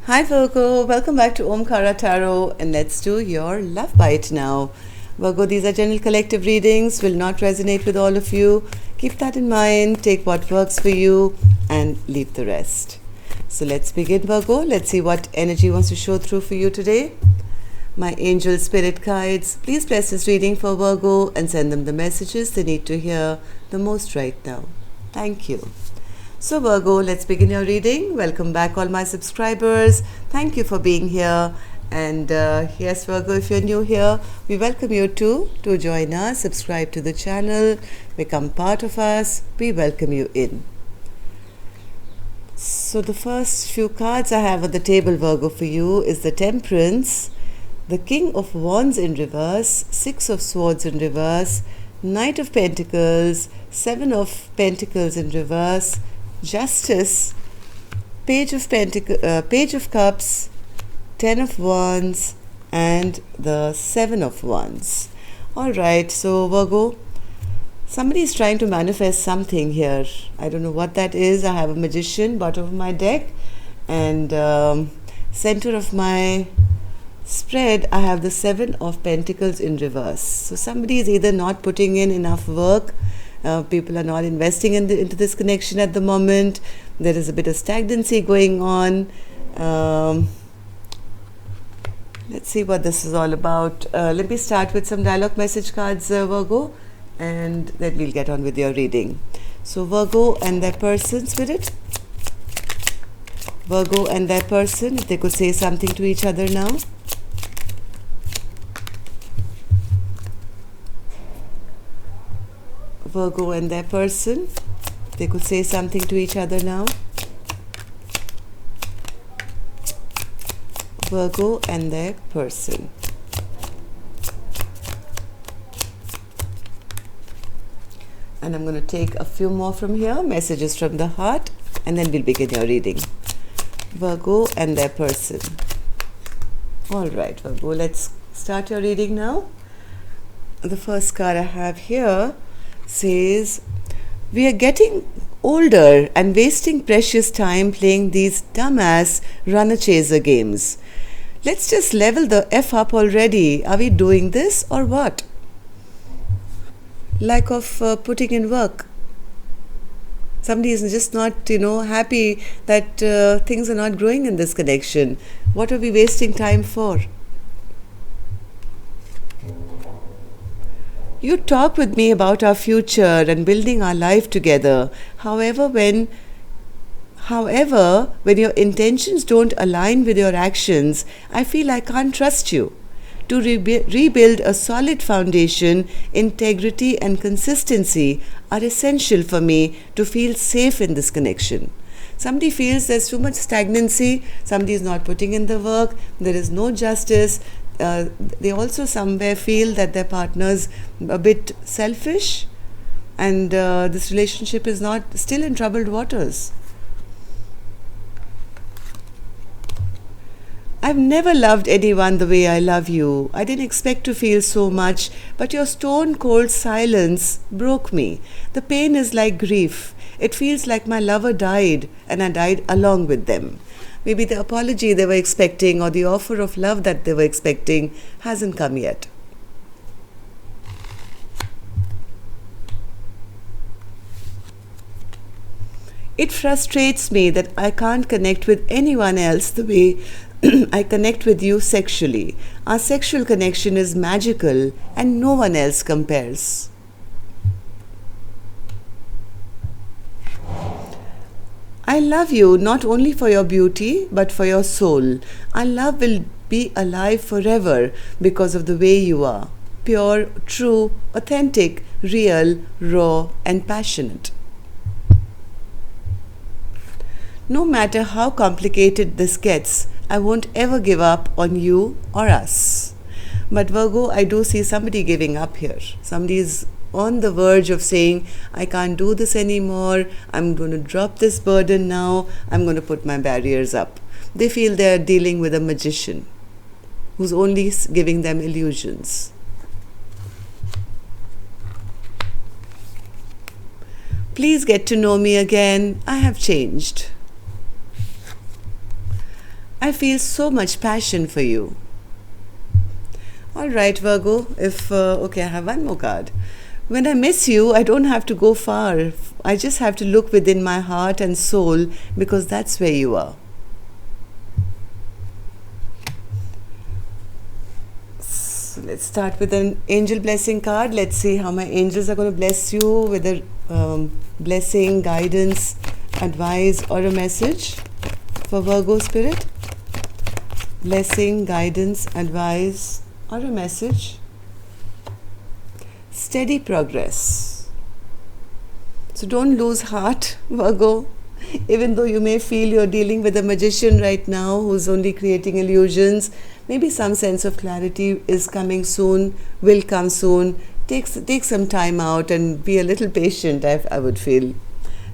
Hi Virgo, welcome back to Omkara Tarot and let's do your love bite now. Virgo, these are general collective readings, will not resonate with all of you. Keep that in mind, take what works for you and leave the rest. So let's begin, Virgo. Let's see what energy wants to show through for you today. My angel spirit guides, please bless this reading for Virgo and send them the messages they need to hear the most right now. Thank you. So Virgo, let's begin your reading. Welcome back all my subscribers. Thank you for being here. And yes, Virgo, if you're new here, we welcome you to join us, subscribe to the channel, become part of us. We welcome you in. So the first few cards I have on the table, Virgo, for you is the Temperance, the King of Wands in reverse, Six of Swords in reverse, Knight of Pentacles, Seven of Pentacles in reverse, Justice, Page of Cups, Ten of Wands, and the Seven of Wands. Alright, so Virgo, somebody is trying to manifest something here. I don't know what that is. I have a Magician, bottom of my deck, and center of my spread, I have the Seven of Pentacles in reverse. So somebody is either not putting in enough work, people are not investing into this connection at the moment. There is a bit of stagnancy going on. Let's see what this is all about. Let me start with some dialogue message cards, Virgo, and then we'll get on with your reading. So Virgo and their person, Spirit. Virgo and their person, if they could say something to each other now. Virgo and their person, they could say something to each other now. Virgo and their person. And I'm going to take a few more from here, messages from the heart, and then we'll begin your reading. Virgo and their person. All right, Virgo, let's start your reading now. The first card I have here says, we are getting older and wasting precious time playing these dumbass runner-chaser games. Let's just level the F up already. Are we doing this or what? Lack of putting in work. Somebody is just not, happy that things are not growing in this connection. What are we wasting time for? You talk with me about our future and building our life together. However, when your intentions don't align with your actions, I feel I can't trust you. To rebuild a solid foundation, integrity and consistency are essential for me to feel safe in this connection. Somebody feels there's too much stagnancy, somebody is not putting in the work, there is no justice. They also somewhere feel that their partner's a bit selfish, and this relationship is not still in troubled waters. I've never loved anyone the way I love you. I didn't expect to feel so much, but your stone cold silence broke me. The pain is like grief. It feels like my lover died and I died along with them. Maybe the apology they were expecting or the offer of love that they were expecting hasn't come yet. It frustrates me that I can't connect with anyone else the way I connect with you sexually. Our sexual connection is magical and no one else compares. I love you not only for your beauty but for your soul. Our love will be alive forever because of the way you are. Pure, true, authentic, real, raw, and passionate. No matter how complicated this gets, I won't ever give up on you or us. But Virgo, I do see somebody giving up here. Somebody is on the verge of saying, I can't do this anymore, I'm going to drop this burden now, I'm going to put my barriers up. They feel they are dealing with a magician who's only giving them illusions. Please get to know me again. I have changed. I feel so much passion for you. All right, Virgo, okay, I have one more card. When I miss you, I don't have to go far. I just have to look within my heart and soul, because that's where you are. So let's start with an angel blessing card. Let's see how my angels are going to bless you with a blessing, guidance, advice, or a message for Virgo spirit. Blessing, guidance, advice, or a message. Steady progress. So don't lose heart, Virgo. Even though you may feel you're dealing with a magician right now who's only creating illusions, maybe some sense of clarity is coming soon, will come soon. Take some time out and be a little patient, I would feel.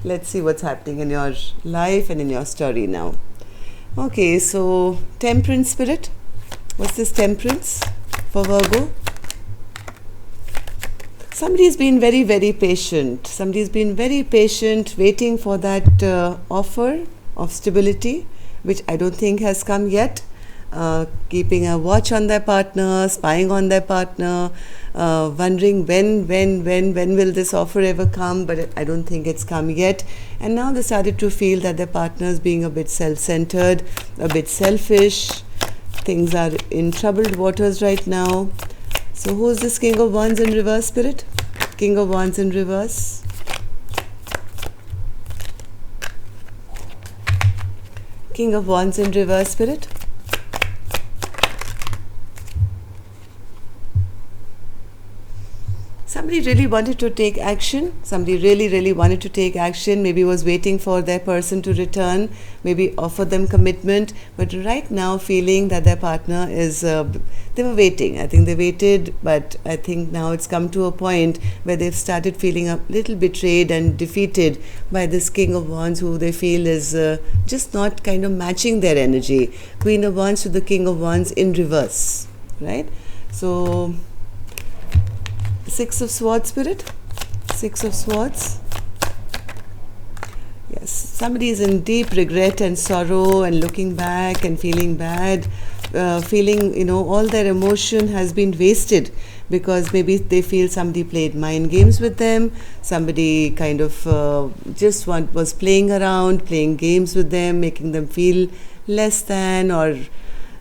Let's see what's happening in your life and in your story now. Okay, so Temperance spirit. What's this Temperance for Virgo? Somebody's been very, very patient. Somebody's been very patient, waiting for that offer of stability, which I don't think has come yet. Keeping a watch on their partner, spying on their partner, wondering when will this offer ever come, but I don't think it's come yet. And now they started to feel that their partner is being a bit self-centered, a bit selfish. Things are in troubled waters right now. So who's this King of Wands in reverse spirit? King of Wands in reverse. King of Wands in reverse spirit. Somebody really wanted to take action. Somebody really wanted to take action. Maybe was waiting for their person to return. Maybe offer them commitment. But right now feeling that their partner is... they were waiting. I think they waited. But I think now it's come to a point where they've started feeling a little betrayed and defeated by this King of Wands, who they feel is just not kind of matching their energy. Queen of Wands to the King of Wands in reverse. Right? So... Six of Swords spirit. Six of Swords. Yes, somebody is in deep regret and sorrow and looking back and feeling bad, feeling, all their emotion has been wasted because maybe they feel somebody played mind games with them, somebody kind of was playing around, playing games with them, making them feel less than, or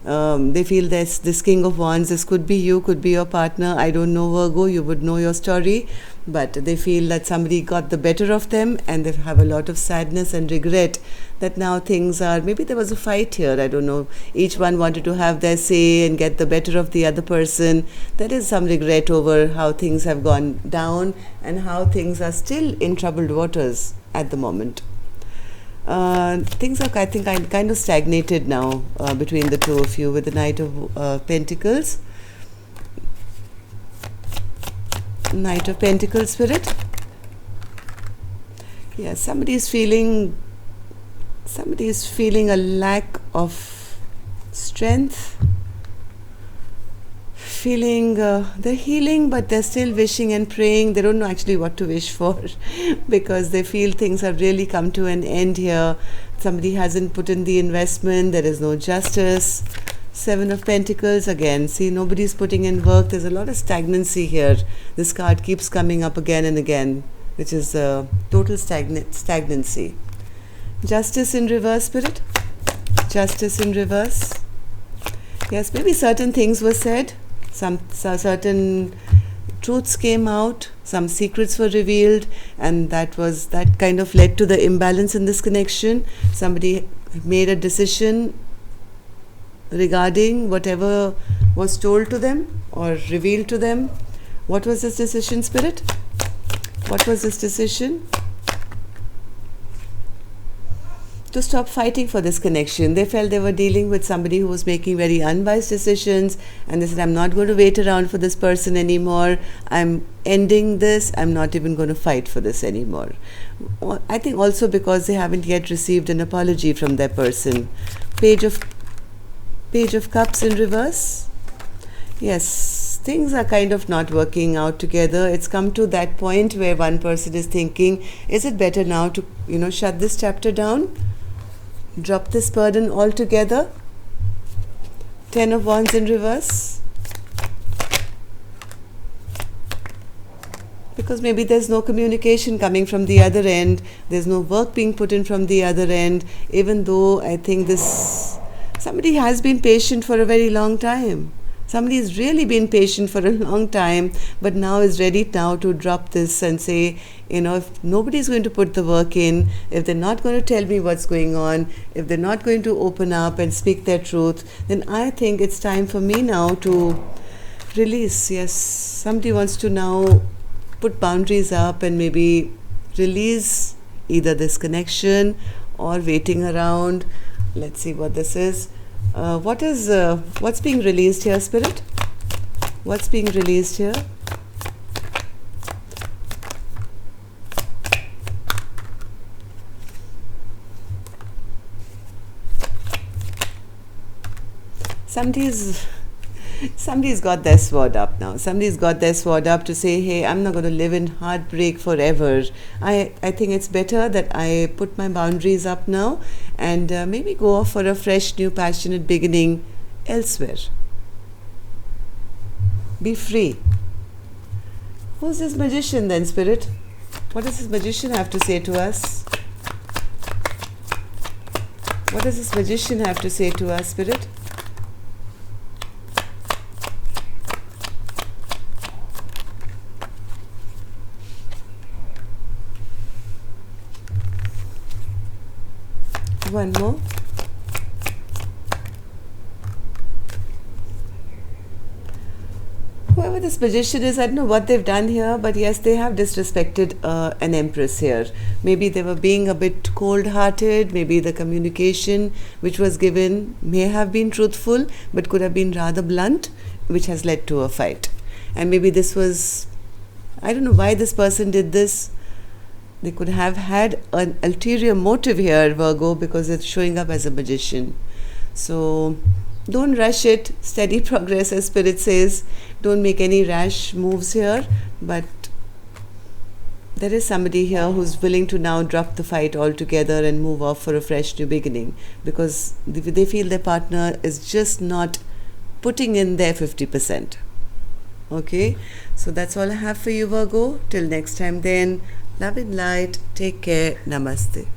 they feel this King of Wands, this could be you, could be your partner. I don't know, Virgo, you would know your story, but they feel that somebody got the better of them and they have a lot of sadness and regret that now things are, maybe there was a fight here, I don't know, each one wanted to have their say and get the better of the other person. There is some regret over how things have gone down and how things are still in troubled waters at the moment. Things are, I think, kind of stagnated now between the two of you with the Knight of Pentacles. Knight of Pentacles spirit. Yeah, somebody is feeling a lack of strength. Feeling they're healing, but they're still wishing and praying. They don't know actually what to wish for because they feel things have really come to an end here. Somebody hasn't put in the investment. There is no justice. Seven of Pentacles again. See, nobody's putting in work. There's a lot of stagnancy here. This card keeps coming up again and again, which is total stagnancy. Justice in reverse spirit. Justice in reverse. Yes, maybe certain things were said. Some certain truths came out, some secrets were revealed, and that kind of led to the imbalance in this connection. Somebody made a decision regarding whatever was told to them or revealed to them. What was this decision, Spirit? What was this decision? To stop fighting for this connection. They felt they were dealing with somebody who was making very unwise decisions, and they said, I'm not going to wait around for this person anymore. I'm ending this. I'm not even going to fight for this anymore. I think also because they haven't yet received an apology from their person. Page of Cups in reverse. Yes, things are kind of not working out together. It's come to that point where one person is thinking, is it better now to, shut this chapter down? Drop this burden altogether? Ten of Wands in reverse. Because maybe there's no communication coming from the other end, there's no work being put in from the other end, even though I think somebody has been patient for a very long time. Somebody has really been patient for a long time, but now is ready now to drop this and say, if nobody's going to put the work in, if they're not going to tell me what's going on, if they're not going to open up and speak their truth, then I think it's time for me now to release. Yes, somebody wants to now put boundaries up and maybe release either this connection or waiting around. Let's see what this is. What's being released here, Spirit? What's being released here? Somebody's got their sword up now. Somebody's got their sword up to say, hey, I'm not going to live in heartbreak forever. I think it's better that I put my boundaries up now and maybe go off for a fresh, new, passionate beginning elsewhere. Be free. Who's this magician then, Spirit? What does this magician have to say to us? What does this magician have to say to us, Spirit? One more. Whoever this magician is, I don't know what they've done here, but yes, they have disrespected an empress here. Maybe they were being a bit cold-hearted. Maybe the communication which was given may have been truthful, but could have been rather blunt, which has led to a fight. And maybe this was, I don't know why this person did this. They could have had an ulterior motive here, Virgo, because it's showing up as a magician. So don't rush it. Steady progress, as Spirit says. Don't make any rash moves here. But there is somebody here who's willing to now drop the fight altogether and move off for a fresh new beginning, because they feel their partner is just not putting in their 50%. Okay? So that's all I have for you, Virgo. Till next time then. Love and light. Take care. Namaste.